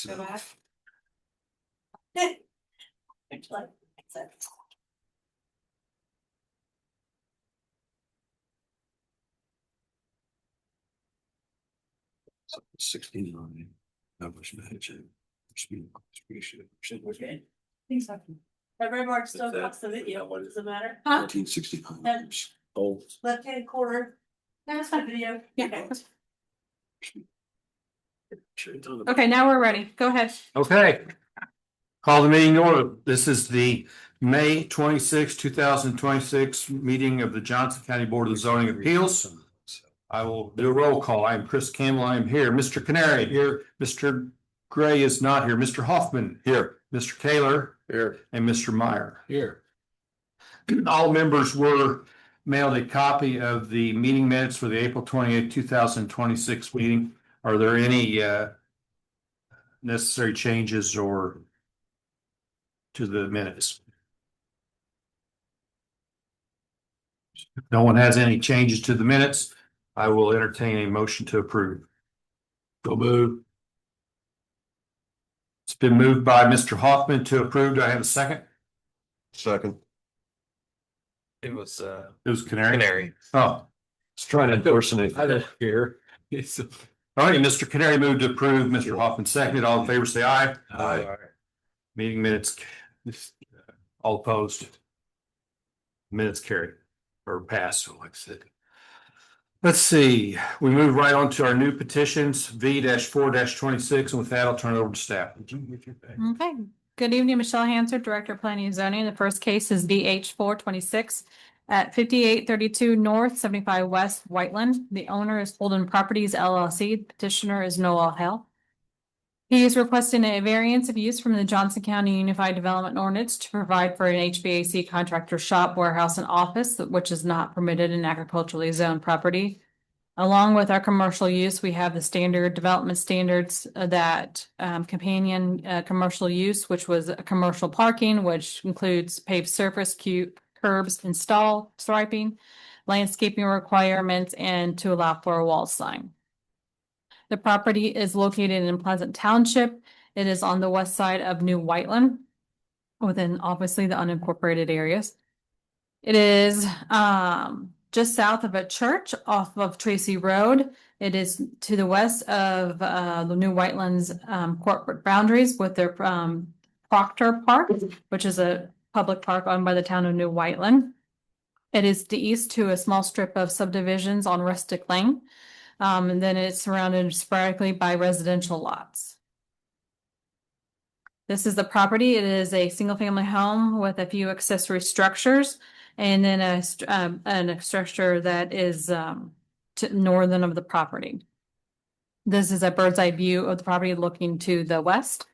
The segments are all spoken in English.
Go back. $69. Numbers matching. Okay. Things happen. February, March, still watch the video. What does it matter? $1969. Old. Left hand corner. That's my video. Yeah. Okay, now we're ready. Go ahead. Okay. Call the meeting to order. This is the May 26, 2026 meeting of the Johnson County Board of Zoning Appeals. I will do a roll call. I am Chris Campbell. I am here. Mr. Canary here. Mr. Gray is not here. Mr. Hoffman here. Mr. Kaler Here. and Mr. Meyer. Here. All members were mailed a copy of the meeting minutes for the April 28, 2026 meeting. Are there any necessary changes or to the minutes? If no one has any changes to the minutes, I will entertain a motion to approve. Go move. It's been moved by Mr. Hoffman to approve. Do I have a second? Second. It was It was Canary. Canary. Oh, It's trying to impersonate. I don't hear. all right. Mr. Canary moved to approve. Mr. Hoffman seconded. All in favor, say aye. Aye. Meeting minutes. All opposed. Minutes carried or passed, like I said. Let's see, we move right on to our new petitions, V-4-26, and with that, I'll turn it over to staff. Okay. Good evening, Michelle Hanser, Director of Planning and Zoning. The first case is VH426 at 5832 North, 75 West, Whiteland. The owner is Holden Properties LLC. Petitioner is Noel Hale. He is requesting a variance of use from the Johnson County Unified Development Ordinance to provide for an HVAC contractor shop, warehouse, and office, which is not permitted in agriculturally zoned property. Along with our commercial use, we have the standard development standards that companion commercial use, which was a commercial parking, which includes paved surface, curbs, install, striping, landscaping requirements, and to allow for a wall sign. The property is located in Pleasant Township. It is on the west side of New Whiteland, within obviously the unincorporated areas. It is just south of a church off of Tracy Road. It is to the west of the New Whitelands corporate boundaries with their Proctor Park, which is a public park owned by the town of New Whiteland. It is to east to a small strip of subdivisions on Rustic Lane. And then it's surrounded sporadically by residential lots. This is the property. It is a single family home with a few accessory structures and then a structure that is to northern of the property. This is a bird's eye view of the property looking to the west.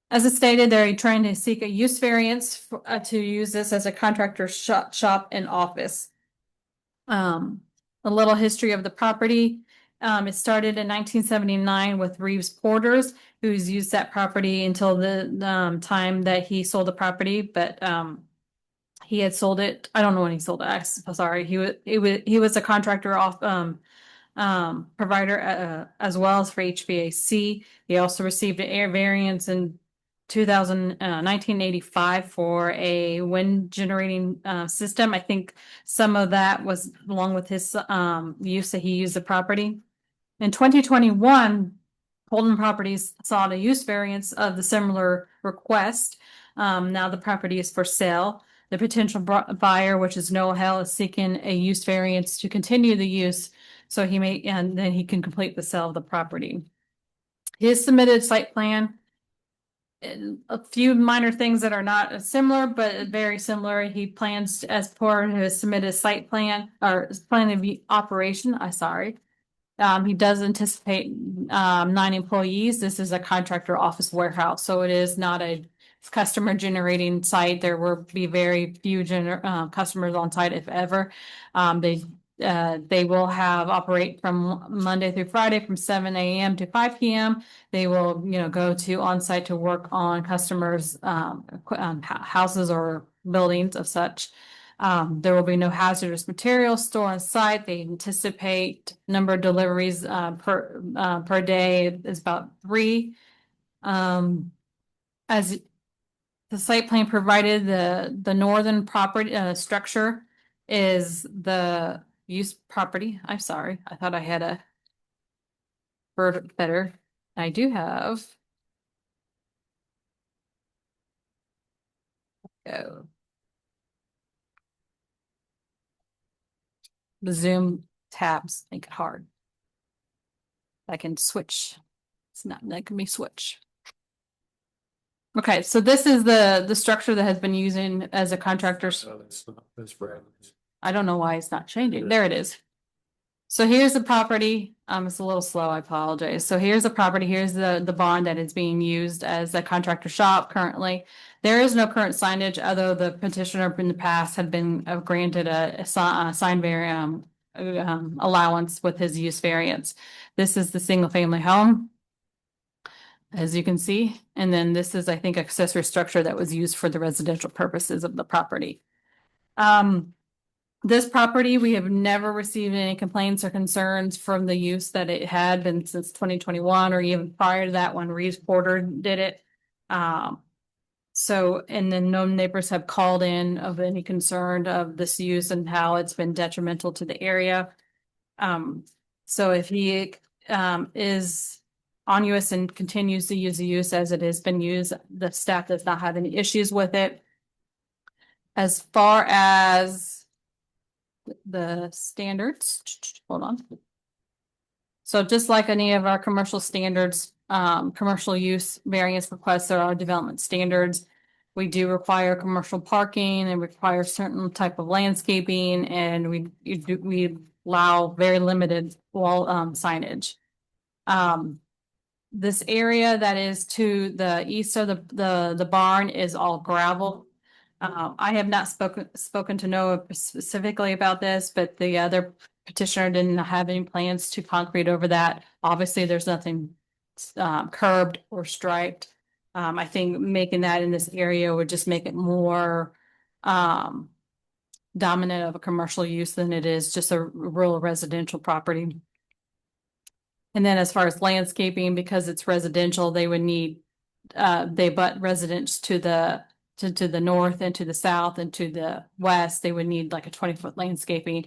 As it stated, they're trying to seek a use variance to use this as a contractor shop and office. A little history of the property. It started in 1979 with Reeves Porters, who's used that property until the time that he sold the property, but he had sold it. I don't know when he sold it. I'm sorry. He was a contractor off provider as well as for HVAC. He also received an air variance in 1985 for a wind generating system. I think some of that was along with his use that he used the property. In 2021, Holden Properties sought a use variance of the similar request. Now the property is for sale. The potential buyer, which is Noel Hale, is seeking a use variance to continue the use so he may, and then he can complete the sale of the property. His submitted site plan, a few minor things that are not similar, but very similar. He plans as part of his submitted site plan or plan of operation. He does anticipate 9 employees. This is a contractor office warehouse, so it is not a customer generating site. There will be very few customers on site, if ever. They will operate from Monday through Friday from 7 a.m. to 5 p.m. They will, go to on site to work on customers' houses or buildings of such. There will be no hazardous materials stored on site. They anticipate number of deliveries per day is about 3. As the site plan provided, the northern property structure is the use property. I'm sorry, I thought I had a word better. I do have. Go. The Zoom tabs make it hard. I can switch. It's not letting me switch. Okay, so this is the structure that has been using as a contractor's. That's Brad. I don't know why it's not changing. There it is. So here's the property. It's a little slow. I apologize. So here's the property. Here's the bond that is being used as a contractor shop currently. There is no current signage, although the petitioner in the past had been granted a sign allowance with his use variance. This is the single family home, as you can see. And then this is, I think, accessory structure that was used for the residential purposes of the property. This property, we have never received any complaints or concerns from the use that it had been since 2021 or even prior to that when Reeves Porter did it. So, and then no neighbors have called in of any concern of this use and how it's been detrimental to the area. So if he is on US and continues to use the use as it has been used, the staff does not have any issues with it. As far as the standards, hold on. So just like any of our commercial standards, commercial use variance requests, there are development standards. We do require commercial parking and require certain type of landscaping, and we allow very limited wall signage. This area that is to the east of the barn is all gravel. I have not spoken to Noah specifically about this, but the other petitioner didn't have any plans to concrete over that. Obviously, there's nothing curbed or striped. I think making that in this area would just make it more dominant of a commercial use than it is just a rural residential property. And then as far as landscaping, because it's residential, they would need they butt residents to the north and to the south and to the west. They would need like a 20-foot landscaping.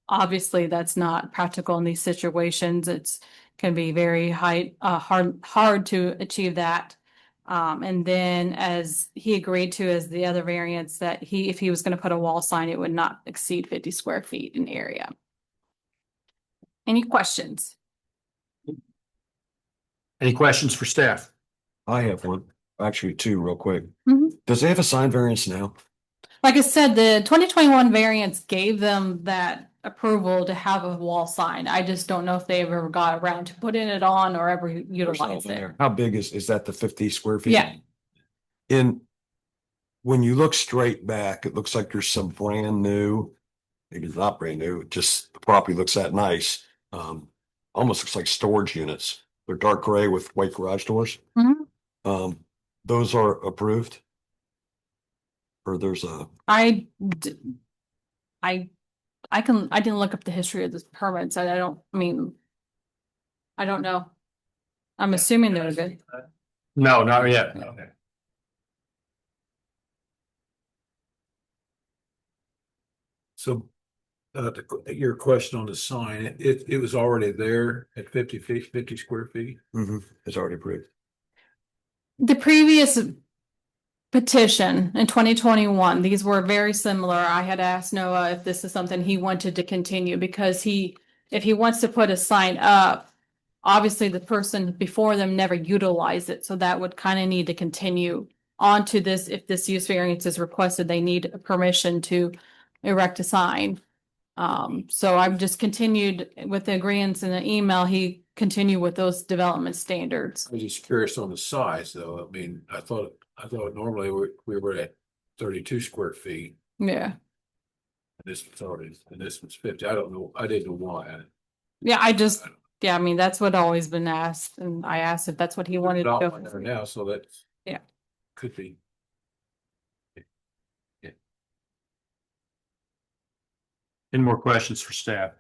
Obviously, that's not practical in these situations. It's can be very hard to achieve that. And then as he agreed to as the other variance that if he was going to put a wall sign, it would not exceed 50 square feet in area. Any questions? Any questions for staff? I have one, actually two real quick. Mhm. Does they have a sign variance now? Like I said, the 2021 variance gave them that approval to have a wall sign. I just don't know if they ever got around to putting it on or ever utilized it. How big is that, the 50 square feet? Yeah. In, when you look straight back, it looks like there's some brand new, maybe it's not brand new, just the property looks that nice. Almost looks like storage units. They're dark gray with white garage doors. Mhm. Those are approved? Or there's a, I didn't look up the history of this permit, so I don't know. I'm assuming they're good. No, not yet. Okay. So, your question on the sign, it was already there at 50 feet, 50 square feet? it's already approved. The previous petition in 2021, these were very similar. I had asked Noah if this is something he wanted to continue because if he wants to put a sign up, obviously the person before them never utilized it. So that would kind of need to continue on to this. If this use variance is requested, they need permission to erect a sign. So I've just continued with the agreements in the email. He continued with those development standards. I was just curious on the size, though. I mean, I thought normally we were at 32 square feet. Yeah. And this was 50. I don't know. I didn't know why. Yeah, I mean, that's what always been asked, and I asked if that's what he wanted to Not there go. now, so that. Yeah. Could be. Any more questions for staff?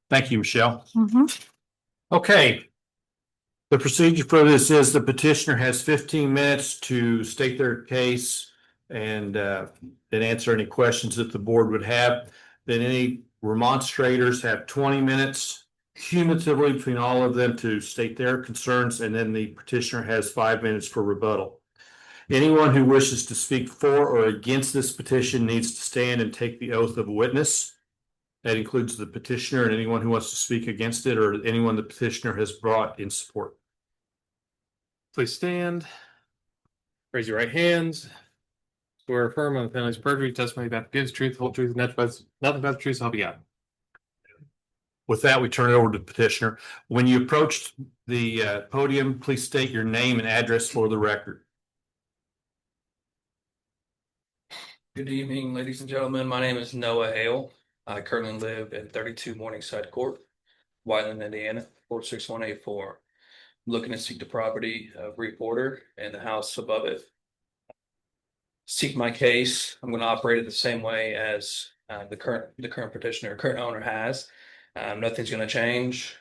Thank you, Michelle. Mhm. Okay. The procedure for this is the petitioner has 15 minutes to state their case and answer any questions that the board would have. Then any remonstrators have 20 minutes cumulatively between all of them to state their concerns, and then the petitioner has 5 minutes for rebuttal. Anyone who wishes to speak for or against this petition needs to stand and take the oath of a witness. That includes the petitioner and anyone who wants to speak against it or anyone the petitioner has brought in support. Please stand. Raise your right hands. Swear or affirm on the penalties of perjury, testimony about gives truth, whole truth, nothing but the truth, so help you God. With that, we turn it over to the petitioner. When you approach the podium, please state your name and address for the record. Good evening, ladies and gentlemen. My name is Noah Hale. I currently live at 32 Morningside Court, Whiteland, Indiana, 46184. Looking to seek the property of Reporter and the house above it. Seek my case. I'm going to operate it the same way as the current petitioner, current owner has. Nothing's going to change.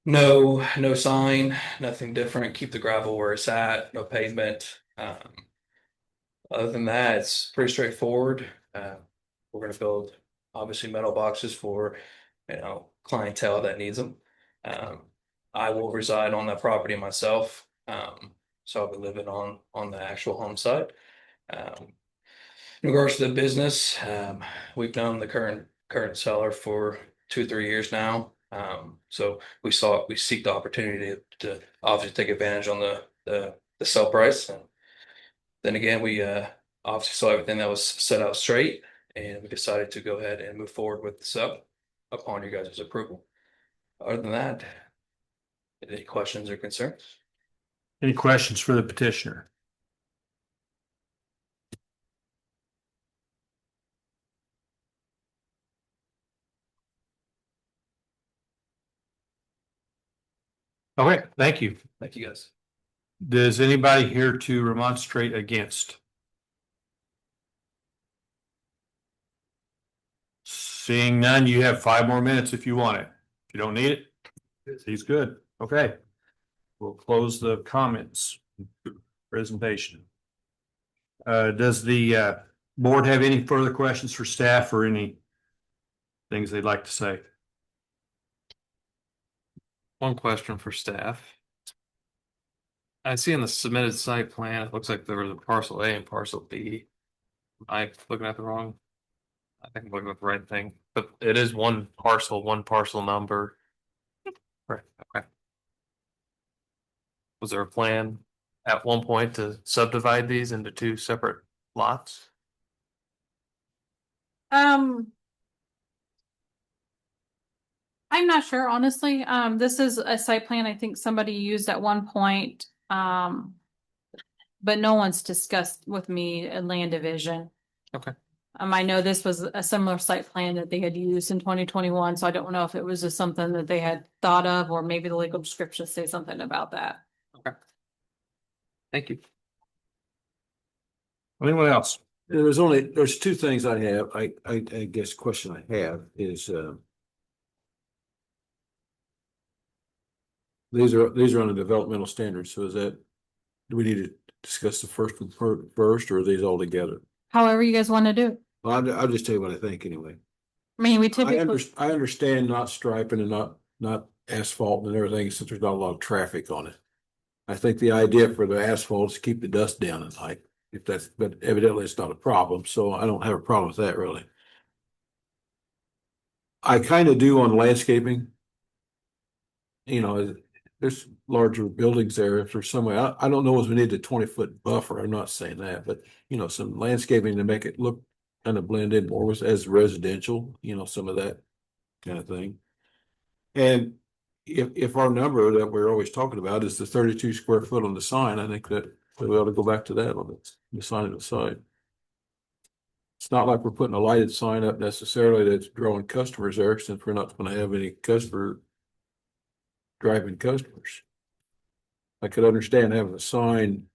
No sign, nothing different. Keep the gravel where it's at. No pavement. Other than that, it's pretty straightforward. We're going to build obviously metal boxes for, clientele that needs them. I will reside on that property myself. So I'll be living on the actual home site. In regards to the business, we've known the current seller for 2-3 years now. So we seek the opportunity to obviously take advantage on the sell price. And then again, we obviously saw everything that was set out straight, and we decided to go ahead and move forward with the sub upon you guys' approval. Other than that, any questions or concerns? Any questions for the petitioner? Okay, thank you. Thank you, guys. Does anybody here to remonstrate against? Seeing none, you have 5 more minutes if you want it. If you don't need it, he's good. Okay. We'll close the comments presentation. Does the board have any further questions for staff or any things they'd like to say? One question for staff. I see in the submitted site plan, it looks like there was a parcel A and parcel B. Am I looking at the wrong? I think I'm looking at the right thing, but it is one parcel number. Right, okay. Was there a plan at one point to subdivide these into 2 separate lots? I'm not sure, honestly. This is a site plan I think somebody used at one point. But no one's discussed with me a land division. Okay. I know this was a similar site plan that they had used in 2021, so I don't know if it was just something that they had thought of, or maybe the legal description say something about that. Thank you. Anyone else? There's 2 things I have. I guess question I have is, these are on the developmental standards. So do we need to discuss the first one first, or are these all together? However you guys want to do it. Well, I'll just tell you what I think anyway. I mean, we typically, I understand not striping and not asphalt and everything, since there's not a lot of traffic on it. I think the idea for the asphalt is to keep the dust down at night, but evidently it's not a problem, so I don't have a problem with that really. I kind of do on landscaping. There's larger buildings there. If there's some way, I don't know if we need a 20-foot buffer. I'm not saying that, but some landscaping to make it look kind of blend in more as residential, some of that kind of thing. And if our number that we're always talking about is the 32 square foot on the sign, I think that we ought to go back to that on the sign of the site. It's not like we're putting a lighted sign up necessarily that's drawing customers there, since we're not going to have any driving customers. I could understand having a sign,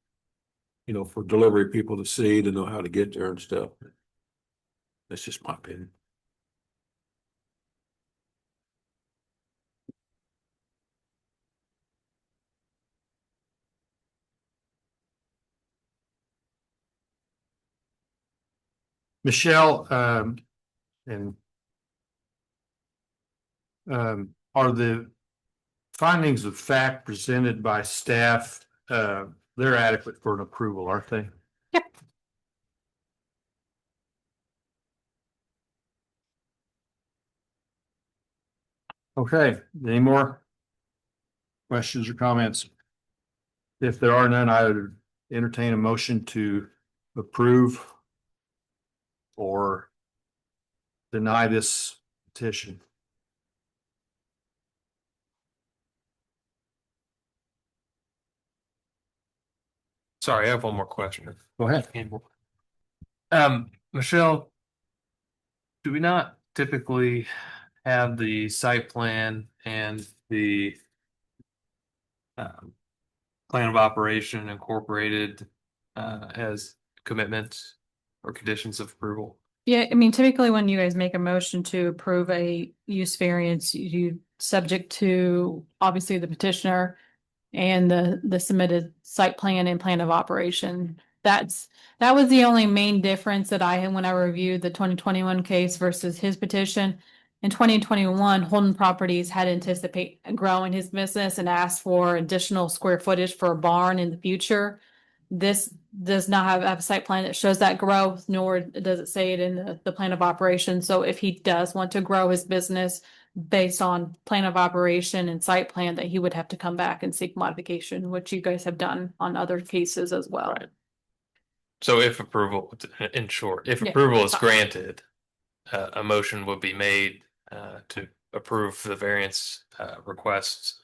for delivery people to see, to know how to get there and stuff. That's just my opinion. Michelle, and are the findings of fact presented by staff, they're adequate for an approval, aren't they? Yep. Okay, any more questions or comments? If there are none, I would entertain a motion to approve or deny this petition. Sorry, I have one more question. Go ahead. Michelle, do we not typically have the site plan and the plan of operation incorporated as commitments or conditions of approval? Yeah, I mean, typically when you guys make a motion to approve a use variance, you subject to obviously the petitioner and the submitted site plan and plan of operation. That was the only main difference that I had when I reviewed the 2021 case versus his petition. In 2021, Holden Properties had anticipate growing his business and asked for additional square footage for a barn in the future. This does not have a site plan that shows that growth, nor does it say it in the plan of operation. So if he does want to grow his business based on plan of operation and site plan, that he would have to come back and seek modification, which you guys have done on other cases as well. Right. So if approval, in short, if Yeah. approval is granted, a motion would be made to approve the variance requests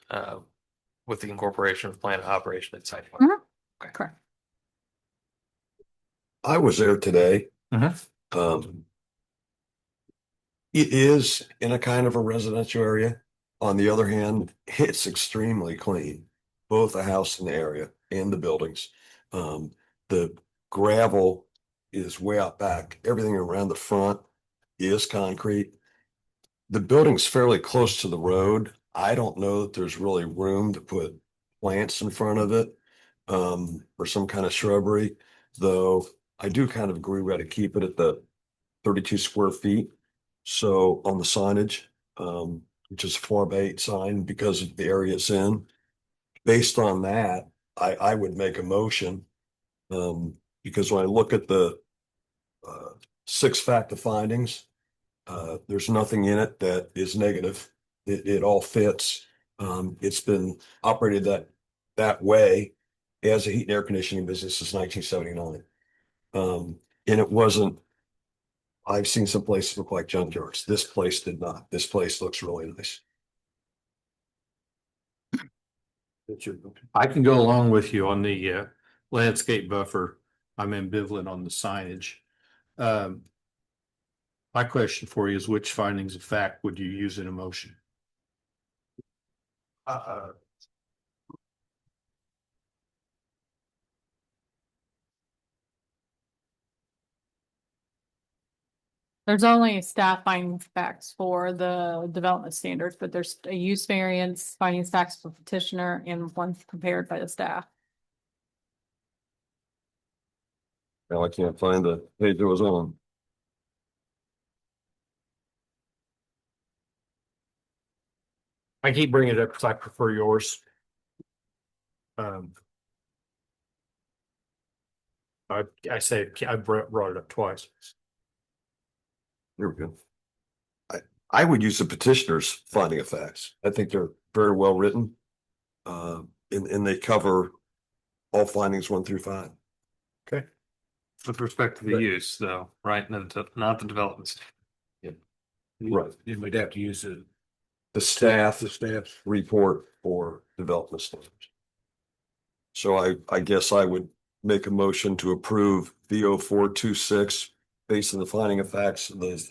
with the incorporation of plan of operation and site plan. Correct. I was there today. Mhm. It is in a kind of a residential area. On the other hand, it's extremely clean, both the house and the area and the buildings. The gravel is way out back. Everything around the front is concrete. The building's fairly close to the road. I don't know that there's really room to put plants in front of it, or some kind of shrubbery, though I do kind of agree we got to keep it at the 32 square feet. So on the signage, which is a 4x8 sign because of the area it's in, based on that, I would make a motion. Because when I look at the 6 factor findings, there's nothing in it that is negative. It all fits. It's been operated that way as a heat and air conditioning business since 1979. And it wasn't, I've seen some places look like junkyards. This place did not. This place looks really nice. I can go along with you on the landscape buffer. I'm ambivalent on the signage. My question for you is, which findings of fact would you use in a motion? There's only staff finding facts for the development standards, but there's a use variance, finding facts for petitioner, and one prepared by the staff. Now I can't find the page it was on. I keep bringing it up because I prefer yours. I say, I brought it up twice. There we go. I would use the petitioner's finding of facts. I think they're very well written. And they cover all findings 1 through 5. With respect to the use, though, right? Not the development. Right. And we'd have to use The staff the staff's report for development standards. So I guess I would make a motion to approve V0426 based on the finding of facts of the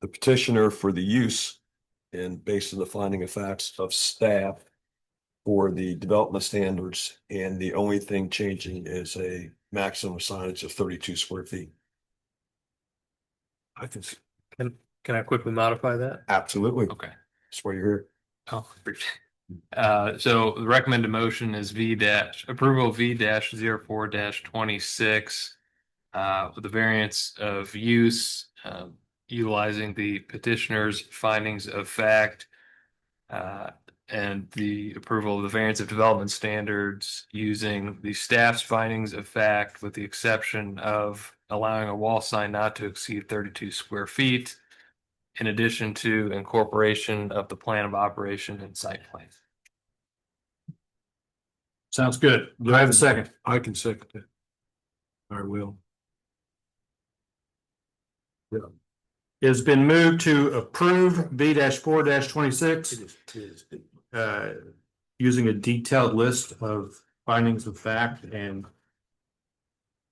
petitioner for the use and based on the finding of facts of staff for the development standards. And the only thing changing is a maximum signage of 32 square feet. I can see. Can I quickly modify that? Absolutely. Okay. That's why you're here. Oh, appreciate it. So the recommended motion is approval of V-04-26. With the variance of use, utilizing the petitioner's findings of fact. And the approval of the variance of development standards using the staff's findings of fact, with the exception of allowing a wall sign not to exceed 32 square feet. In addition to incorporation of the plan of operation and site plan. Sounds good. Do I have a second? I can second that. I will. It's been moved to approve V-4-26. It is. Using a detailed list of findings of fact and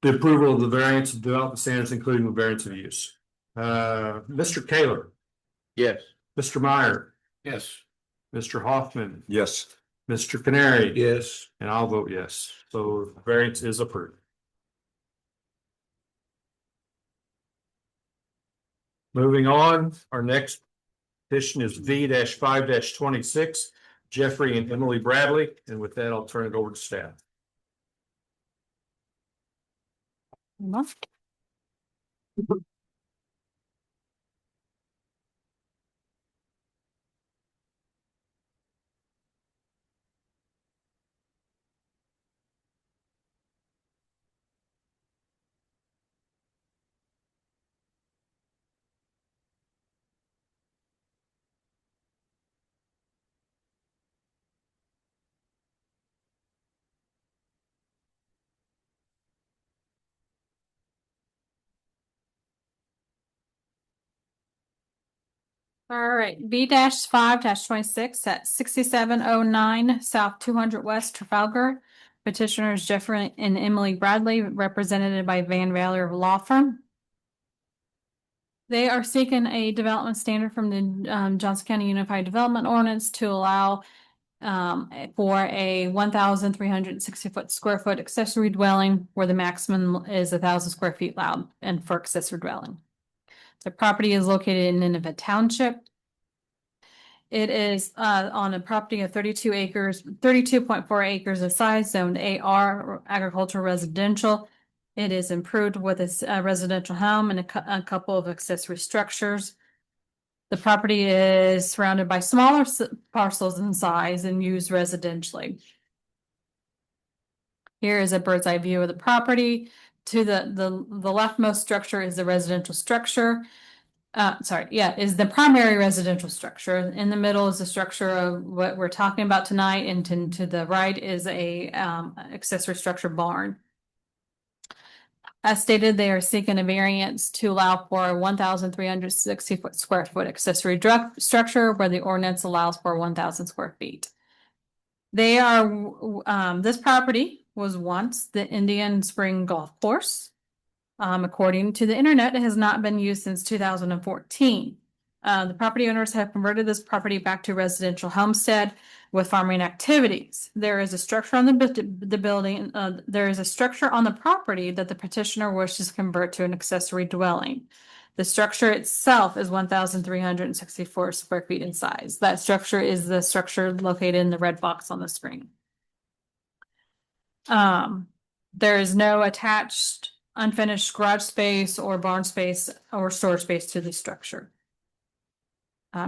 the approval of the variance of development standards, including the variance of use. Mr. Kaler, Yes. Mr. Meyer, Yes. Mr. Hoffman, Yes. Mr. Canary. Yes. And I'll vote yes. So the variance is approved. Moving on, our next petition is V-5-26, Jeffrey and Emily Bradley. And with that, I'll turn it over to staff. All right, V-5-26 at 6709 South 200 West Trafalgar. Petitioners Jeffrey and Emily Bradley, represented by Van Valer Law Firm. They are seeking a development standard from the Johnson County Unified Development Ordinance to allow for a 1,360 square foot accessory dwelling where the maximum is 1,000 square feet allowed and for accessory dwelling. The property is located in Nineveh Township. It is on a property of 32 acres, 32.4 acres of size, zoned AR, agricultural residential. It is improved with a residential home and a couple of accessory structures. The property is surrounded by smaller parcels in size and used residentially. Here is a bird's eye view of the property. To the leftmost structure is the residential structure. Is the primary residential structure. In the middle is the structure of what we're talking about tonight, and to the right is a accessory structure barn. As stated, they are seeking a variance to allow for a 1,360 square foot accessory structure where the ordinance allows for 1,000 square feet. They are this property was once the Indian Spring Golf Course. According to the internet, it has not been used since 2014. The property owners have converted this property back to residential homestead with farming activities. There is a structure on the building. There is a structure on the property that the petitioner wishes to convert to an accessory dwelling. The structure itself is 1,364 square feet in size. That structure is the structure located in the red box on the screen. There is no attached unfinished garage space or barn space or storage space to the structure.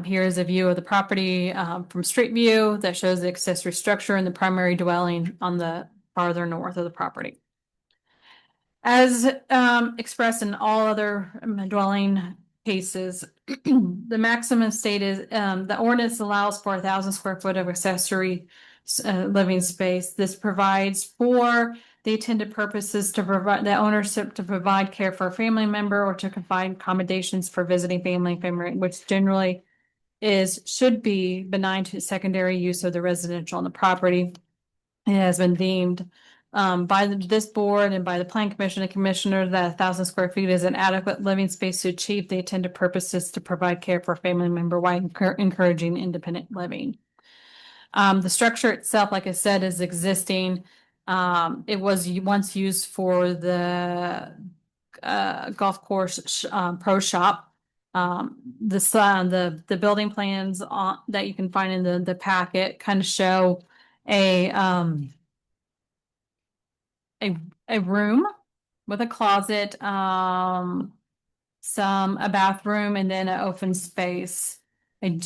Here is a view of the property from street view that shows the accessory structure and the primary dwelling on the farther north of the property. As expressed in all other dwelling cases, the maximum state is the ordinance allows for 1,000 square foot of accessory living space. This provides for the intended purposes to provide the ownership to provide care for a family member or to provide accommodations for visiting family, which generally should be benign to secondary use of the residential on the property. It has been deemed by this board and by the Plan Commission and Commissioner that 1,000 square feet is an adequate living space to achieve the intended purposes to provide care for a family member while encouraging independent living. The structure itself, like I said, is existing. It was once used for the golf course, pro shop. The building plans on, that you can find in the packet kind of show a, a room with a closet, a bathroom and then an open space. It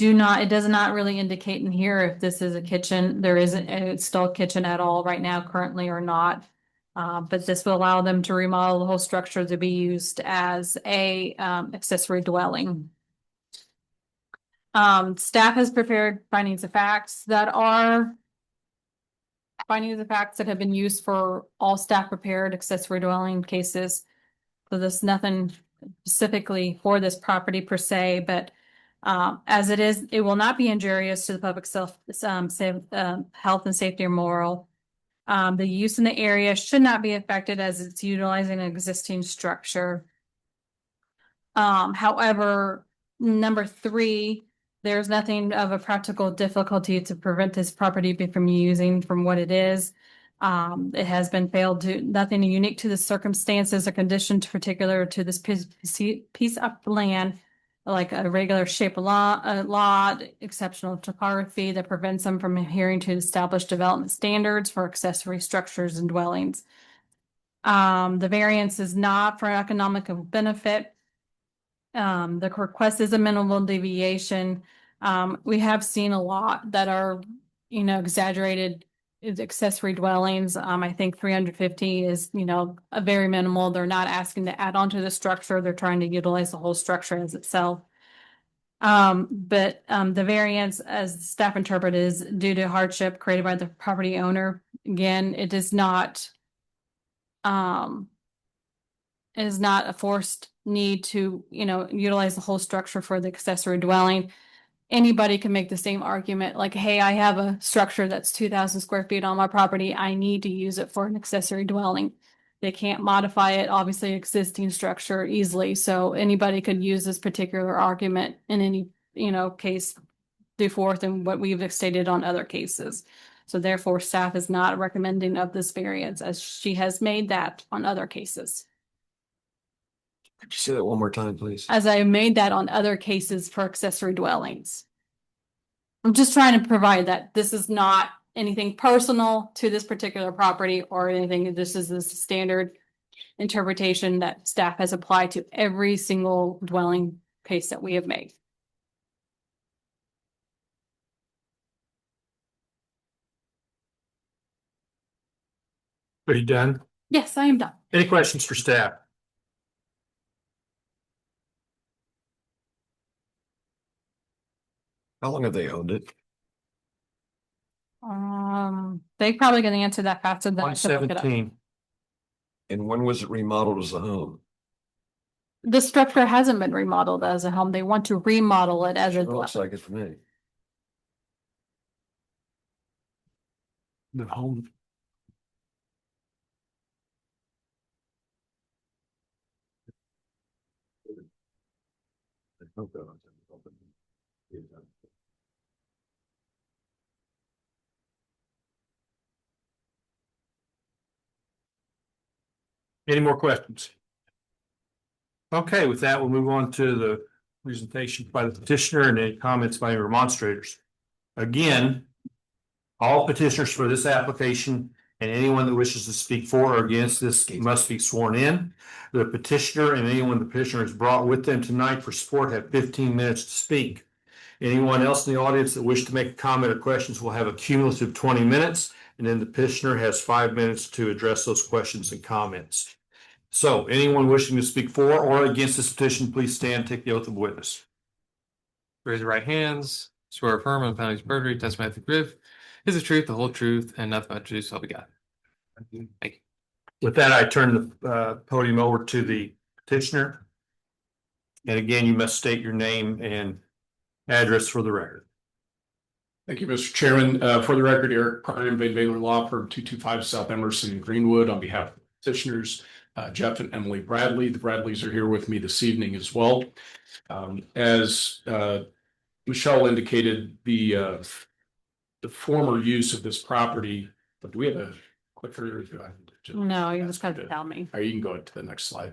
does not really indicate in here if this is a kitchen. There isn't, it's still a kitchen at all right now currently or not. But this will allow them to remodel the whole structure to be used as a, accessory dwelling. Staff has prepared findings of facts that have been used for all staff prepared accessory dwelling cases. So there's nothing specifically for this property per se, but as it is, it will not be injurious to the public health and safety or moral. The use in the area should not be affected as it's utilizing an existing structure. However, number 3, there's nothing of a practical difficulty to prevent this property from using from what it is. It has been failed to, nothing unique to the circumstances or conditions particular to this piece of land, like a regular shape of lot, exceptional topography that prevents them from adhering to established development standards for accessory structures and dwellings. The variance is not for economic benefit. The request is a minimal deviation. We have seen a lot that are, exaggerated accessory dwellings. I think 350 is, a very minimal. They're not asking to add on to the structure. They're trying to utilize the whole structure as itself. But the variance, as staff interpret, is due to hardship created by the property owner. Again, it is not a forced need to, utilize the whole structure for the accessory dwelling. Anybody can make the same argument, like, hey, I have a structure that's 2,000 square feet on my property. I need to use it for an accessory dwelling. They can't modify it, obviously existing structure easily. So anybody could use this particular argument in any, case do forth and what we've stated on other cases. So therefore, staff is not recommending of this variance as she has made that on other cases. Could you say that one more time, please? As I made that on other cases for accessory dwellings. I'm just trying to provide that this is not anything personal to this particular property or anything. This is the standard interpretation that staff has applied to every single dwelling case that we have made. Are you done? Yes, I am done. Any questions for staff? How long have they owned it? They probably gonna answer that faster than I could look it up. 117. And when was it remodeled as a home? The structure hasn't been remodeled as a home. They want to remodel it as a It looks dwelling. like it to me. The home. Any more questions? Okay, with that, we'll move on to the presentation by the petitioner and any comments by remonstrators. Again, all petitioners for this application and anyone that wishes to speak for or against this must be sworn in. The petitioner and anyone the petitioner has brought with them tonight for support have 15 minutes to speak. Anyone else in the audience that wish to make a comment or questions will have a cumulative 20 minutes, and then the petitioner has 5 minutes to address those questions and comments. So anyone wishing to speak for or against this petition, please stand and take the oath of witness. Raise your right hands. Swear affirm on penalty of perjury, testify to give is the truth, the whole truth, and nothing but the truth, so help you God. Thank you. With that, I turn the podium over to the petitioner. And again, you must state your name and address for the record. Thank you, Mr. Chairman. For the record, Eric Prime, Van Baylor Law Firm, 225 South Emerson in Greenwood, on behalf of petitioners, Jeff and Emily Bradley. The Bradleys are here with me this evening as well. As Michelle indicated, the former use of this property, but do we have a clicker? No, you just gotta tell me. Or you can go to the next slide.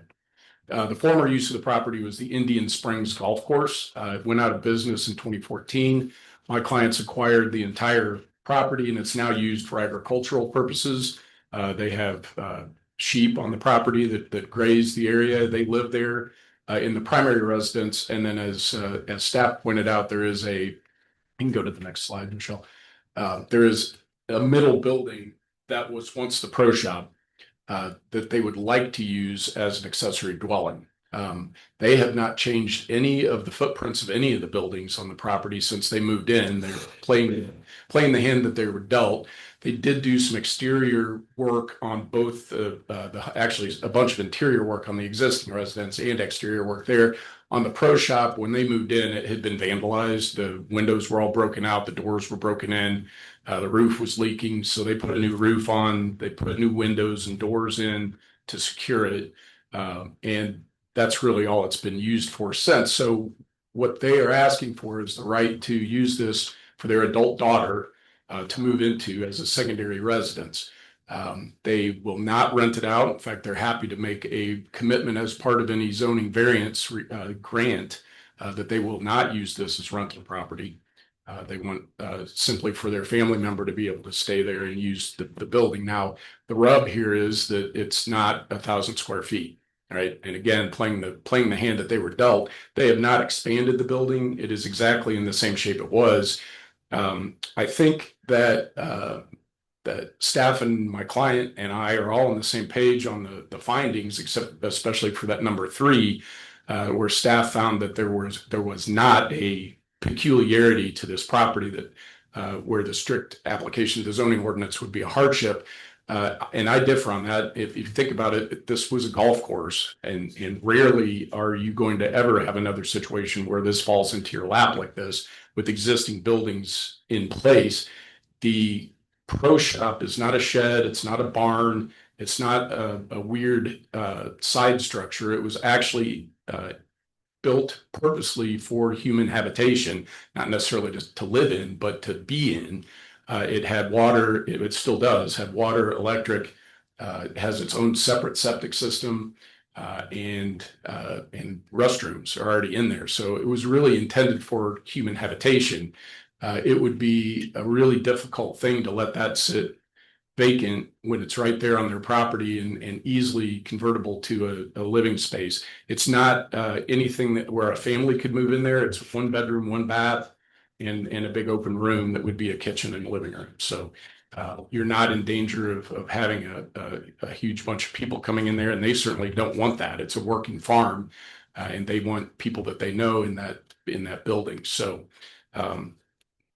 The former use of the property was the Indian Springs Golf Course. It went out of business in 2014. My clients acquired the entire property and it's now used for agricultural purposes. They have sheep on the property that graze the area. They live there in the primary residence. And then as staff pointed out, there is you can go to the next slide, Michelle. There is a middle building that was once the pro shop that they would like to use as an accessory dwelling. They have not changed any of the footprints of any of the buildings on the property since they moved in. They're playing the hand that they were dealt. They did do some exterior work on both actually a bunch of interior work on the existing residence and exterior work there. On the pro shop, when they moved in, it had been vandalized. The windows were all broken out. The doors were broken in. The roof was leaking. So they put a new roof on. They put new windows and doors in to secure it. And that's really all it's been used for since. So what they are asking for is the right to use this for their adult daughter to move into as a secondary residence. They will not rent it out. In fact, they're happy to make a commitment as part of any zoning variance grant that they will not use this as rental property. They want simply for their family member to be able to stay there and use the building. Now, the rub here is that it's not 1,000 square feet. Right. And again, playing the hand that they were dealt, they have not expanded the building. It is exactly in the same shape it was. I think that that staff and my client and I are all on the same page on the findings, except especially for that number 3, where staff found that there was not a peculiarity to this property that where the strict application of the zoning ordinance would be a hardship. And I differ on that. If you think about it, this was a golf course, and rarely are you going to ever have another situation where this falls into your lap like this with existing buildings in place. The pro shop is not a shed. It's not a barn. It's not a weird side structure. It was actually built purposely for human habitation, not necessarily just to live in, but to be in. It had water. It still does have water, electric. It has its own separate septic system, and restrooms are already in there. So it was really intended for human habitation. It would be a really difficult thing to let that sit vacant when it's right there on their property and easily convertible to a living space. It's not anything where a family could move in there. It's 1 bedroom, 1 bath. In a big open room that would be a kitchen and living room. So you're not in danger of having a huge bunch of people coming in there, and they certainly don't want that. It's a working farm, and they want people that they know in that building. So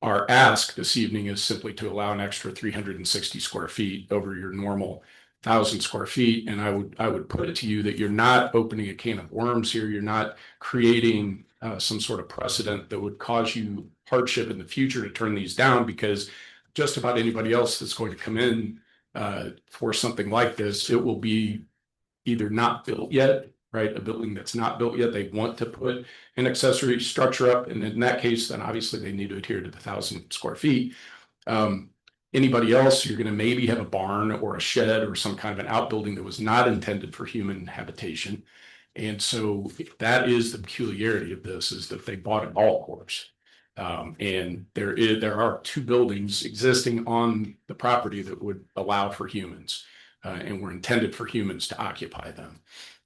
our ask this evening is simply to allow an extra 360 square feet over your normal 1,000 square feet. And I would put it to you that you're not opening a can of worms here. You're not creating some sort of precedent that would cause you hardship in the future to turn these down, because just about anybody else that's going to come in for something like this, it will be either not built yet, right? A building that's not built yet. They want to put an accessory structure up. And in that case, then obviously they need to adhere to the 1,000 square feet. Anybody else, you're going to maybe have a barn or a shed or some kind of an outbuilding that was not intended for human habitation. And so that is the peculiarity of this, is that they bought a golf course. And there are 2 buildings existing on the property that would allow for humans and were intended for humans to occupy them.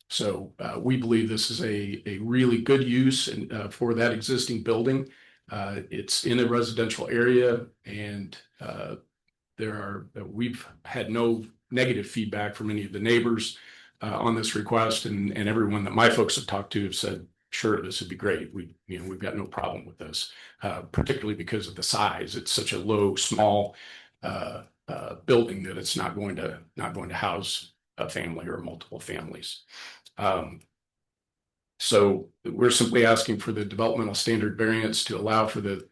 So we believe this is a really good use for that existing building. It's in a residential area, and we've had no negative feedback from any of the neighbors on this request, and everyone that my folks have talked to have said, sure, this would be great. We've got no problem with this, particularly because of the size. It's such a low, small building that it's not going to house a family or multiple families. So we're simply asking for the developmental standard variance to allow for the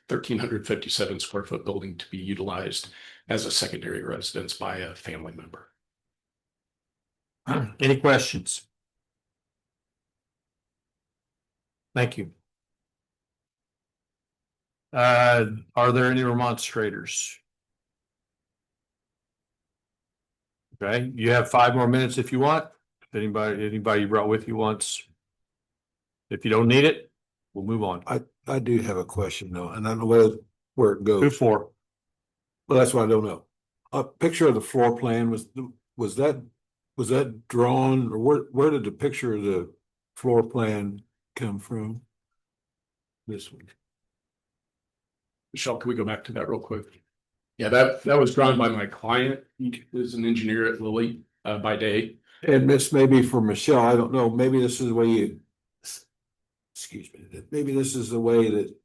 1,357 square foot building to be utilized as a secondary residence by a family member. Any questions? Thank you. Are there any remonstrators? Okay, you have 5 more minutes if you want. Anybody you brought with you once? If you don't need it, we'll move on. I do have a question though, and I don't know where it Who goes. for? Well, that's what I don't know. A picture of the floor plan was that drawn or where did the picture of the floor plan come from? This one. Michelle, can we go back to that real quick? Yeah, that was drawn by my client. He is an engineer at Lilly by day. And this may be for Michelle, I don't know, maybe this is the way you. Excuse me, maybe this is the way that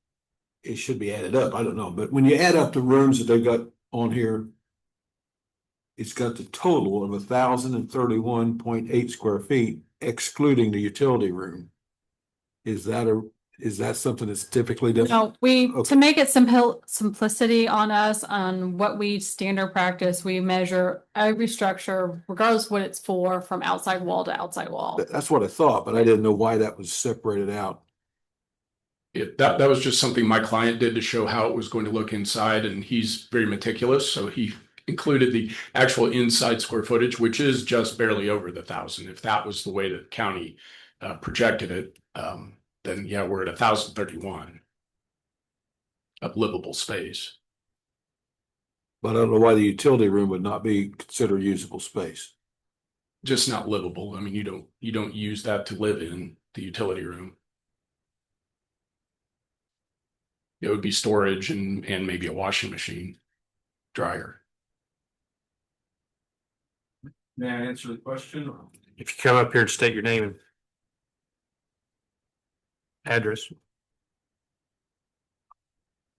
it should be added up, I don't know, but when you add up the rooms that they've got on here. It's got the total of 1,031.8 square feet excluding the utility room. Is that something that's typically done? No, to Okay. make it simplicity on us, on what we standard practice, we measure every structure, regardless of what it's for, from outside wall to outside wall. That's what I thought, but I didn't know why that was separated out. That was just something my client did to show how it was going to look inside, and he's very meticulous, so he included the actual inside square footage, which is just barely over the 1,000. If that was the way the county projected it, then yeah, we're at 1,031 of livable space. But I don't know why the utility room would not be considered usable space. Just not livable. I mean, you don't use that to live in the utility room. It would be storage and maybe a washing machine, dryer. May I answer the question? If you come up here and state your name and address.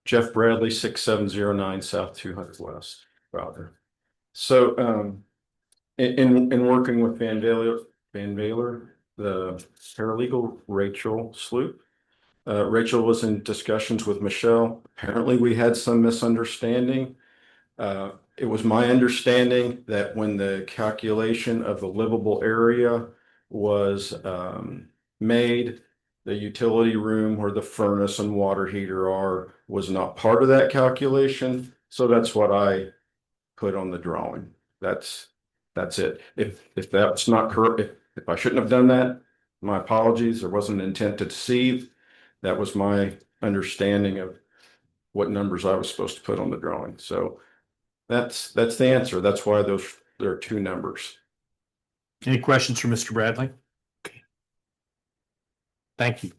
Jeff Bradley, 6709 South 200 West, Crowder. So, in working with Van Valer, the paralegal Rachel Sloop. Rachel was in discussions with Michelle. Apparently, we had some misunderstanding. It was my understanding that when the calculation of the livable area was made, the utility room where the furnace and water heater are was not part of that calculation. So that's what I put on the drawing. That's it. If that's not correct, if I shouldn't have done that, my apologies. There wasn't an intent to deceive. That was my understanding of what numbers I was supposed to put on the drawing. So that's the answer. That's why there are two numbers. Any questions for Mr. Bradley? Okay. Thank you.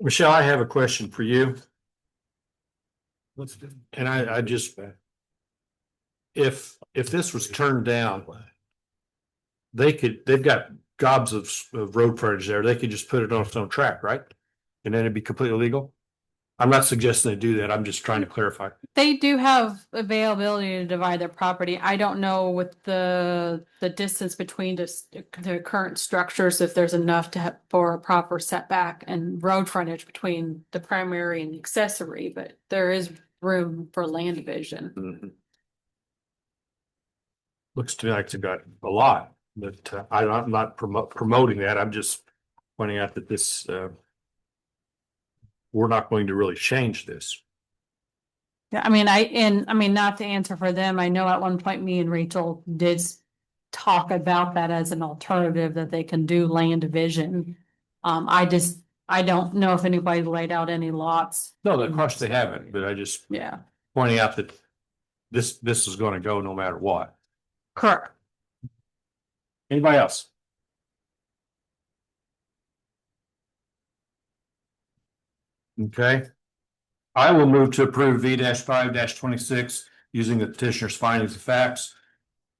Michelle, I have a question for you. And I just, if this was turned down, they've got gobs of road frontage there. They could just put it on its own track, right? And then it'd be completely legal. I'm not suggesting they do that. I'm just trying to clarify. They do have availability to divide their property. I don't know with the distance between the current structures, if there's enough for a proper setback and road frontage between the primary and the accessory, but there is room for land division. Looks to me like they've got a lot, but I'm not promoting that. I'm just pointing out that this, we're not going to really change this. Yeah, I mean, not to answer for them, I know at one point me and Rachel did talk about that as an alternative, that they can do land division. I don't know if anybody laid out any lots. No, of course they haven't, but I just Yeah, pointing out that this is going to go no matter what. correct. Anybody else? Okay. I will move to approve V-5-26 using the petitioner's findings of facts.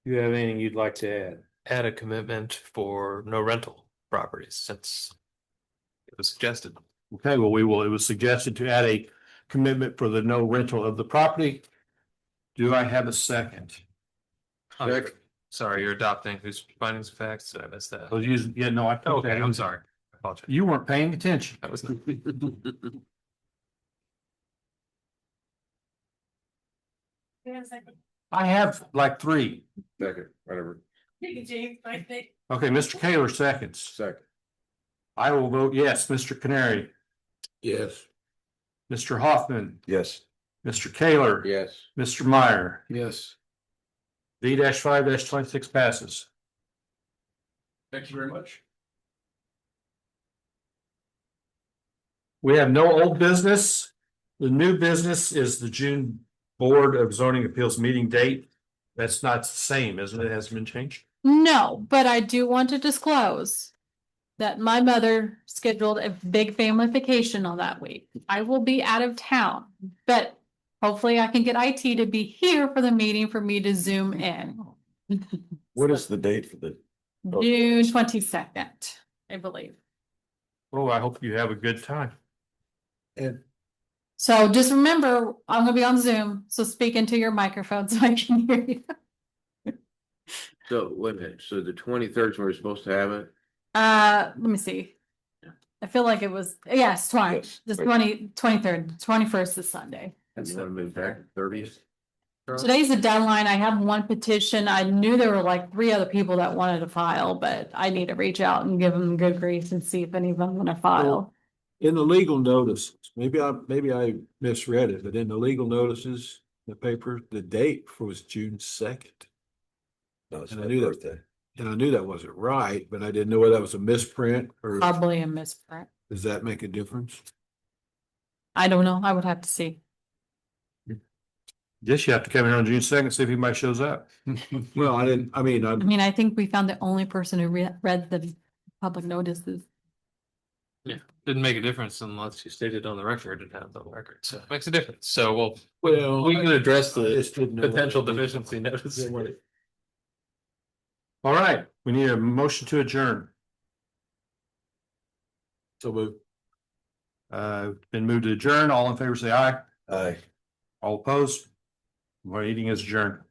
Do you have anything you'd like to add? Add a commitment for no rental properties since it was suggested. Okay, well, it was suggested to add a commitment for the no rental of the property. Do I have a second? Oh, sorry, you're adopting whose findings of facts? Did I miss that? I was using, yeah, no, I. Okay, I'm sorry. I apologize. You weren't paying attention. That was. I have like three. Second, whatever. James, I think. Okay, Mr. Kaler seconds. Second. I will vote yes. Mr. Canary, Yes. Mr. Hoffman, Yes. Mr. Kaler. Yes. Mr. Meyer. Yes. D-5-26 passes. Thank you very much. We have no old business. The new business is the June Board of Zoning Appeals meeting date. That's not the same, isn't it? It hasn't been changed. No, but I do want to disclose that my mother scheduled a big family vacation on that week. I will be out of town, but hopefully I can get IT to be here for the meeting for me to zoom in. What is the date for the? June 22nd, I believe. Oh, I hope you have a good time. And So just remember, I'm gonna be on Zoom, so speak into your microphone so I can hear you. So, wait a minute, so the 23rd we're supposed to have it? Let me see. I feel like it was, yes, Yes. the 23rd, 21st is Sunday. And you wanna move back to 30th? Today's the deadline. I have one petition. I knew there were like 3 other people that wanted to file, but I need to reach out and give them good grief and see if any of them want to file. in the legal notices, maybe I misread it, but in the legal notices, the paper, the date was June 2nd. No, it's And my I knew that. birthday. And I knew that wasn't right, but I didn't know whether that was a misprint or Probably a misprint. does that make a difference? I don't know. I would have to see. Guess you have to come in on June 2nd, see if anybody shows up. Well, I didn't, I mean, I mean, I think we found the only person who read the public notices. Didn't make a difference unless you stated on the record and have the record, so it makes a difference, so well, we can address I the just didn't know whether- potential deficiency notice. Yeah, what it- All right, we need a motion to adjourn. So we Been moved to adjourn. All in favor, say aye. Aye. All opposed? Meeting is adjourned.